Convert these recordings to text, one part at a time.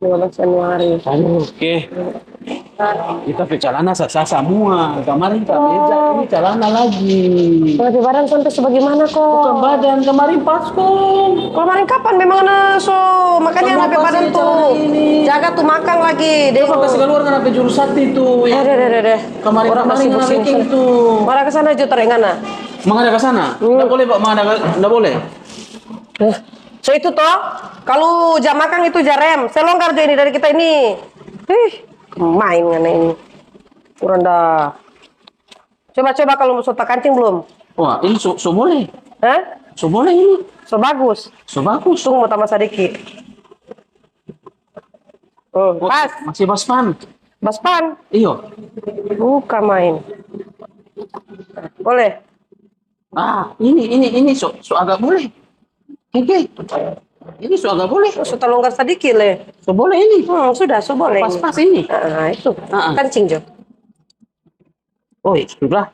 15 Januari. Oke. Kita pe celana sasa semua. Kemarin tak meja, ini celana lagi. Kalau badan sampai sebagaimana kok? Bukan badan, kemarin pas kok. Kemarin kapan memang ana so makanya Kenapa sampai badan sih tuh. celana ini? Jaga tuh makan lagi. Deh. Coba kasih keluar kan apa juru sakti itu. Deh. Kemarin Orang kemarin masih kan pusing. bikin itu. Marah ke sana aja terengana. Mang ada ke sana? Enggak boleh, Pak. Mang ada enggak boleh. So itu toh, kalau jam makan itu jarem. Selonggar aja ini dari kita ini. Main ngana ini. Kurang dah. Coba kalau mau soto kancing belum? Wah, ini so boleh. Hah? So boleh ini. So bagus. So bagus. Tunggu mau tambah sedikit. Pas. Masih baspan. Baspan. Iyo. Bukan main. Boleh. Ah, ini so agak boleh. Oke. Ini so agak boleh. So longgar sedikit le. So boleh ini. Sudah, so boleh. Pas-pas ini. Itu. Kancing Jo. Oh, sudah.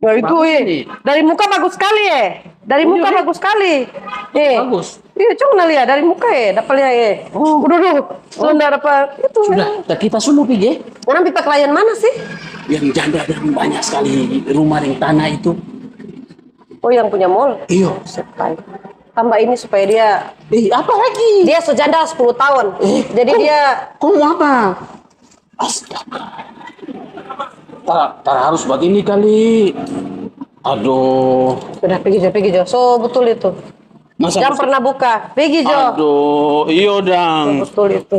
Nah, itu Bagus ini. dari muka bagus sekali ya. Dari muka bagus sekali. Bagus. Iya, coba lihat dari muka ya, dapat lihat ya. Udah. Sudah dapat itu. Sudah, kita semua pergi. Orang pipa klien mana sih? Yang janda dan banyak sekali rumah yang tanah itu. Oh, yang punya mall. Iyo. Sekali. Tambah ini supaya dia Apa lagi? dia sejanda 10 tahun. Jadi dia Kau mau apa? Astaga. Tak harus buat ini kali. Aduh. sudah pergi Jo. So betul itu. Masa Jangan pernah buka. Pergi Jo. Aduh, iyo dang. Betul itu.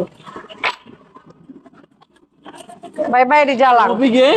Bye-bye di jalan. Mau pergi?